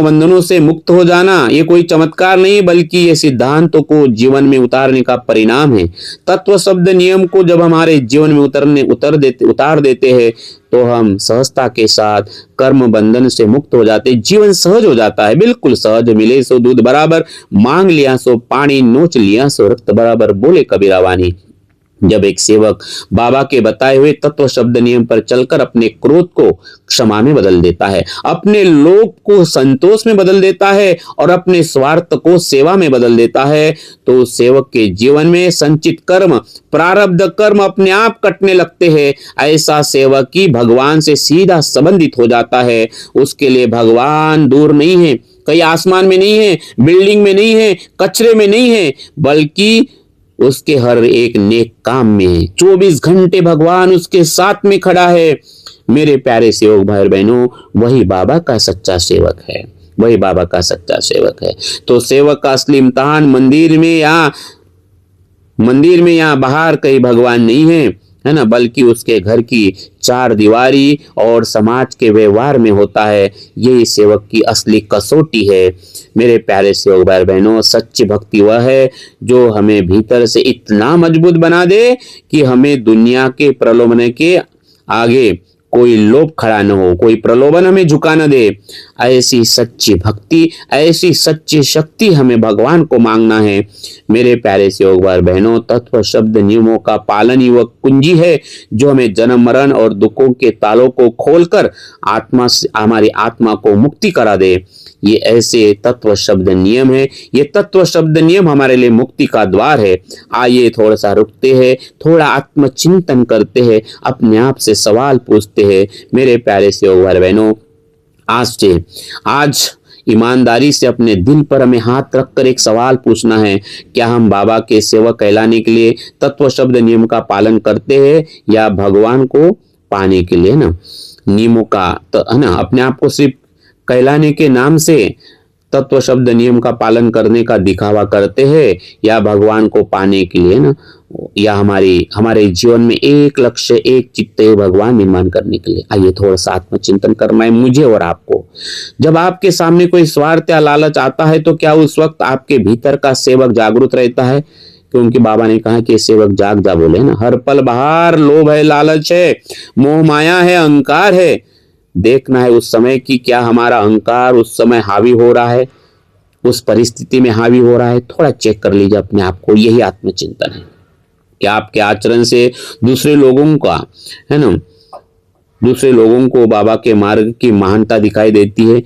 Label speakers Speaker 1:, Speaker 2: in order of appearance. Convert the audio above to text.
Speaker 1: बंधनों से मुक्त हो जाना ये कोई चमत्कार नहीं, बल्कि ये सिद्धांतों को जीवन में उतारने का परिणाम है। तत्व शब्द नियम को जब हमारे जीवन में उतार देते हैं तो हम सहजता के साथ कर्म बंधन से मुक्त हो जाते, जीवन सहज हो जाता है, बिल्कुल सहज। मिले सो दूध बराबर, मांग लिया सो पानी, नोच लिया सो रक्त बराबर, बोले कबीरा वाणी। जब एक सेवक बाबा के बताए हुए तत्व शब्द नियम पर चलकर अपने क्रोध को क्षमा में बदल देता है, अपने लोभ को संतोष में बदल देता है और अपने स्वार्थ को सेवा में बदल देता है, तो सेवक के जीवन में संचित कर्म, प्रारब्ध कर्म अपने आप कटने लगते हैं। ऐसा सेवक ही भगवान से सीधा संबंधित हो जाता है। उसके लिए भगवान दूर नहीं है, कहीं आसमान में नहीं है, बिल्डिंग में नहीं है, कचरे में नहीं है, बल्कि उसके हर एक नेक काम में 24 घंटे भगवान उसके साथ में खड़ा है। मेरे प्यारे सेवक भाई बहनों, वही बाबा का सच्चा सेवक है, वही बाबा का सच्चा सेवक है। तो सेवक का असली इम्तिहान मंदिर में या बाहर कहीं भगवान नहीं है ना, बल्कि उसके घर की चार दीवारी और समाज के व्यवहार में होता है। यही सेवक की असली कसौटी है। मेरे प्यारे सेवक भाई बहनों, सच्ची भक्ति वह है जो हमें भीतर से इतना मजबूत बना दे कि हमें दुनिया के प्रलोभन के आगे कोई लोभ खड़ा न हो, कोई प्रलोभन हमें झुका न दे। ऐसी सच्ची भक्ति, ऐसी सच्ची शक्ति हमें भगवान को मांगना है। मेरे प्यारे सेवक भाई बहनों, तत्व शब्द नियमों का पालन ही वह कुंजी है जो हमें जन्म मरण और दुखों के तालों को खोलकर हमारी आत्मा को मुक्ति करा दे। ये ऐसे तत्व शब्द नियम है, ये तत्व शब्द नियम हमारे लिए मुक्ति का द्वार है। आइए थोड़ा सा रुकते हैं, थोड़ा आत्मचिंतन करते हैं, अपने आप से सवाल पूछते हैं। मेरे प्यारे सेवक भाई बहनों, आज ईमानदारी से अपने दिल पर हमें हाथ रखकर एक सवाल पूछना है, क्या हम बाबा के सेवक कहलाने के लिए तत्व शब्द नियम का पालन करते हैं या भगवान को पाने के लिए ना नियमों का है ना, अपने आप को सिर्फ कहलाने के नाम से तत्व शब्द नियम का पालन करने का दिखावा करते हैं, या भगवान को पाने के लिए ना, या हमारे जीवन में एक लक्ष्य, एक चित्त भगवान निर्माण करने के लिए। आइए थोड़ा सा आत्मचिंतन करना है मुझे और आपको। जब आपके सामने कोई स्वार्थ या लालच आता है तो क्या उस वक्त आपके भीतर का सेवक जागरूक रहता है? क्योंकि बाबा ने कहा कि सेवक जाग जा, बोले ना, हर पल बाहर लोभ है, लालच है, मोह माया है, अहंकार है। देखना है उस समय कि क्या हमारा अहंकार उस समय हावी हो रहा है, उस परिस्थिति में हावी हो रहा है। थोड़ा चेक कर लीजिए अपने आप को, यही आत्मचिंतन है। क्या आपके आचरण से दूसरे लोगों का, है ना, दूसरे लोगों को बाबा के मार्ग की महानता दिखाई देती है?